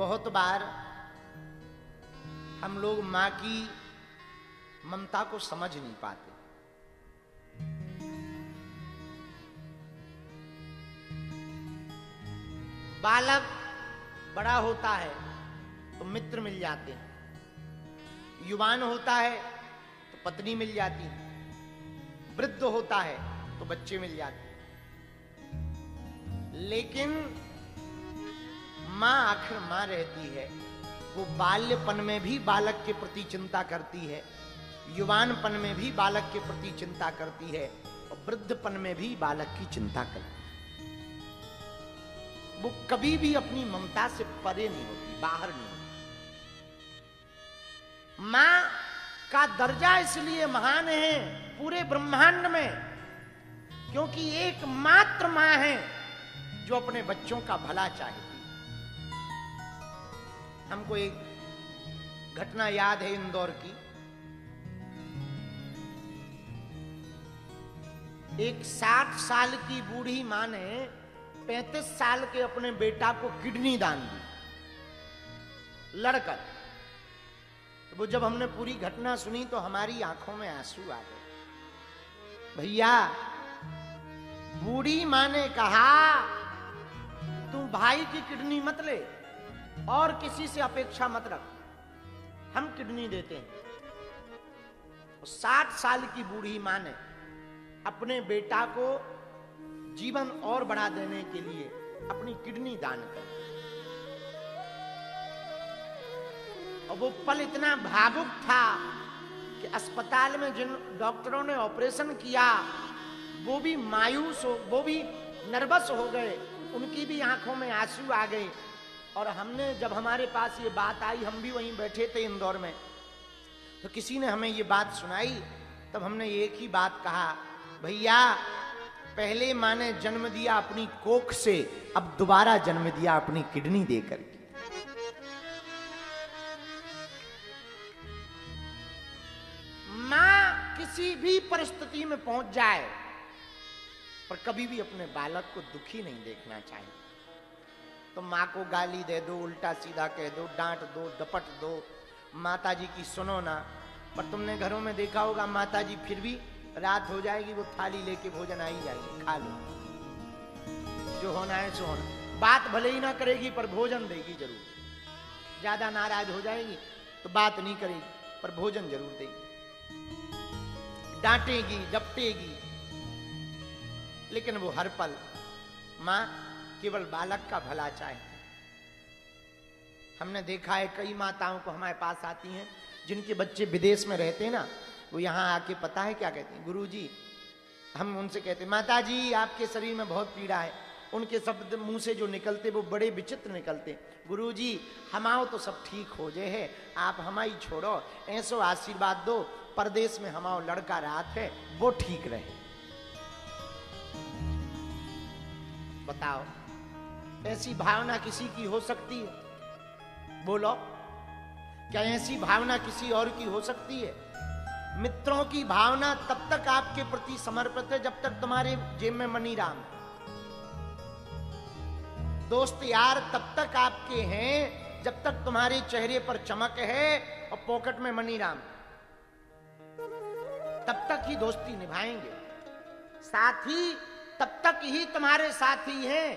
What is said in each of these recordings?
बहुत बार हम लोग मां की ममता को समझ नहीं पाते। बालक बड़ा होता है तो मित्र मिल जाते हैं, युवान होता है तो पत्नी मिल जाती है, वृद्ध होता है तो बच्चे मिल जाते हैं। लेकिन मां आखिर मां रहती है। वो बाल्यपन में भी बालक के प्रति चिंता करती है, युवानपन में भी बालक के प्रति चिंता करती है, और वृद्धपन में भी बालक की चिंता करती है। वो कभी भी अपनी ममता से परे नहीं होती, बाहर नहीं होती। मां का दर्जा इसलिए महान है पूरे ब्रह्मांड में, क्योंकि एकमात्र मां है जो अपने बच्चों का भला चाहती। हमको एक घटना याद है इंदौर की। एक 60 साल की बूढ़ी मां ने 35 साल के अपने बेटा को किडनी दान दी, लड़कर। तो वो जब हमने पूरी घटना सुनी तो हमारी आंखों में आंसू आ गए। भैया, बूढ़ी मां ने कहा तू भाई की किडनी मत ले और किसी से अपेक्षा मत रख, हम किडनी देते हैं। 60 साल की बूढ़ी मां ने अपने बेटा को जीवन और बढ़ा देने के लिए अपनी किडनी दान कर दी। और वो पल इतना भावुक था कि अस्पताल में जिन डॉक्टरों ने ऑपरेशन किया वो भी मायूस हो, वो भी नर्वस हो गए, उनकी भी आंखों में आंसू आ गए। और हमने, जब हमारे पास ये बात आई, हम भी वहीं बैठे थे इंदौर में, तो किसी ने हमें ये बात सुनाई। तब हमने एक ही बात कहा, भैया पहले मां ने जन्म दिया अपनी कोख से, अब दोबारा जन्म दिया अपनी किडनी देकर। मां किसी भी परिस्थिति में पहुंच जाए पर कभी भी अपने बालक को दुखी नहीं देखना चाहिए। तो मां को गाली दे दो, उल्टा सीधा कह दो, डांट दो, डपट दो, माता जी की सुनो ना। पर तुमने घरों में देखा होगा, माता जी फिर भी रात हो जाएगी वो थाली लेके भोजन आ ही जाएगी, खा लो, जो होना है सो होना। बात भले ही ना करेगी पर भोजन देगी जरूर। ज्यादा नाराज हो जाएगी तो बात नहीं करेगी पर भोजन जरूर देगी, डांटेगी, डपटेगी। लेकिन वो हर पल मां केवल बालक का भला चाहे। हमने देखा है कई माताओं को हमारे पास आती हैं जिनके बच्चे विदेश में रहते हैं ना, वो यहां आके पता है क्या कहते हैं, गुरुजी। हम उनसे कहते हैं, माता जी आपके शरीर में बहुत पीड़ा है। उनके शब्द मुंह से जो निकलते वो बड़े विचित्र निकलते। गुरुजी हमाओ तो सब ठीक हो जाए है, आप हमारी छोड़ो, ऐसो आशीर्वाद दो, परदेश में हमाओ लड़का रात है वो ठीक रहे। बताओ ऐसी भावना किसी की हो सकती है? बोलो, क्या ऐसी भावना किसी और की हो सकती है? मित्रों की भावना तब तक आपके प्रति समर्पित है जब तक तुम्हारे जेब में मनी राम। दोस्त यार तब तक आपके हैं जब तक तुम्हारे चेहरे पर चमक है और पॉकेट में मनी राम, तब तक ही दोस्ती निभाएंगे। साथी तब तक ही तुम्हारे साथी हैं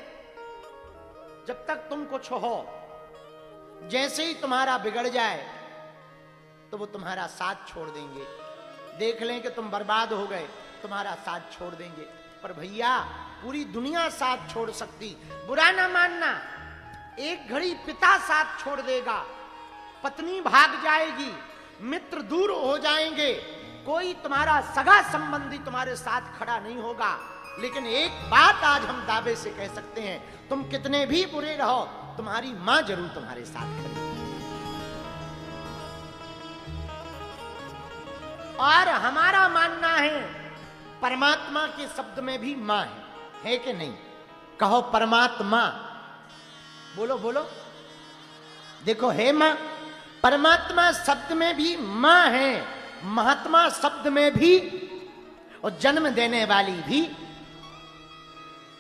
जब तक तुम कुछ हो। जैसे ही तुम्हारा बिगड़ जाए तो वो तुम्हारा साथ छोड़ देंगे। देख लें कि तुम बर्बाद हो गए, तुम्हारा साथ छोड़ देंगे। पर भैया पूरी दुनिया साथ छोड़ सकती, बुरा ना मानना। एक घड़ी पिता साथ छोड़ देगा, पत्नी भाग जाएगी, मित्र दूर हो जाएंगे, कोई तुम्हारा सगा संबंधी तुम्हारे साथ खड़ा नहीं होगा। लेकिन एक बात आज हम दावे से कह सकते हैं, तुम कितने भी बुरे रहो, तुम्हारी मां जरूर तुम्हारे साथ खड़ी। और हमारा मानना है परमात्मा के शब्द में भी मां है कि नहीं? कहो परमात्मा, बोलो बोलो। देखो है मां, परमात्मा शब्द में भी मां है, महात्मा शब्द में भी, और जन्म देने वाली भी।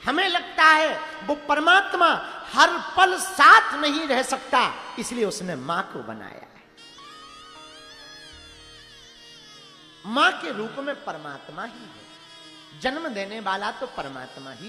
हमें लगता है वो परमात्मा हर पल साथ नहीं रह सकता, इसलिए उसने मां को बनाया है। मां के रूप में परमात्मा ही है, जन्म देने वाला तो परमात्मा ही